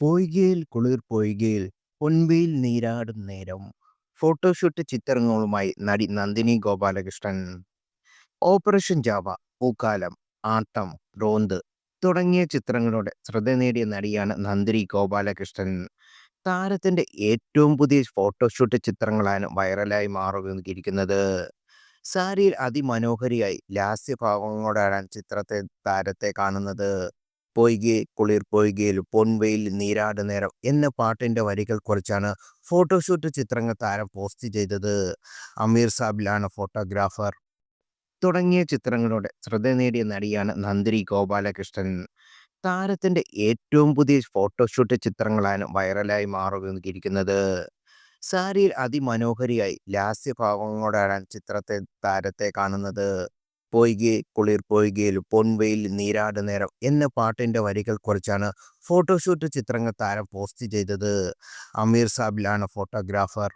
പൊയ്കയിൽ കുളിർ പൊയ്കയിൽ പൊൻവെയിൽ നീരാടും നേരം ഫോട്ടോഷൂട്ട് ചിത്രങ്ങളുമായി നടി നന്ദിനി ഗോപാലകൃഷ്ണൻ. ഓപ്പറേഷൻ ജാവ, പൂക്കാലം, ആട്ടം, റോന്ത് തുടങ്ങിയ ചിത്രങ്ങളോടെ ശ്രദ്ധ നേടിയ നടിയാണ് നന്ദിനി ഗോപാലകൃഷ്ണൻ. താരത്തിന്റെ ഏറ്റവും പുതിയ ഫോട്ടോഷൂട്ട് ചിത്രങ്ങളാണ് വൈറലായി മാറിയിരിക്കുന്നത്. സാരിയിൽ അതിമനോഹരിയായി ലാസ്യഭാവങ്ങളോടാണ് ചിത്രത്തെ താരത്തെ കാണുന്നത്. പൊയ്കെ കുളിർ പൊയ്കയിൽ പൊൻവെയിൽ നീരാട് നേരം എന്ന പാട്ടിന്റെ വരികൾ കുറിച്ചാണ് ഫോട്ടോഷൂട്ട് ചിത്രങ്ങൾ താരം പോസ്റ്റ് ചെയ്തത്. അമീർ സാബിലാണ് ഫോട്ടോഗ്രാഫർ. തുടങ്ങിയ ചിത്രങ്ങളോടെ ശ്രദ്ധ നേടിയ നടിയാണ് നന്ദിനി ഗോപാലകൃഷ്ണൻ. താരത്തിന്റെ ഏറ്റവും പുതിയ ഫോട്ടോഷൂട്ട് ചിത്രങ്ങളാണ് വൈറലായി മാറിയിരിക്കുന്നത്. സാരിയിൽ അതിമനോഹരിയായി ലാസ്യഭാവങ്ങളോടാണ് ചിത്രത്തെ താരത്തെ കാണുന്നത്. പൊയ്കെ കുളിർ പൊയ്കയിൽ പൊൻവെയിൽ നീരാട് നേരം എന്ന പാട്ടിന്റെ വരികൾ കുറിച്ചാണ് ഫോട്ടോഷൂട്ട് ചിത്രങ്ങൾ താരം പോസ്റ്റ് ചെയ്തത്. അമീർ സാബിലാണ് ഫോട്ടോഗ്രാഫർ.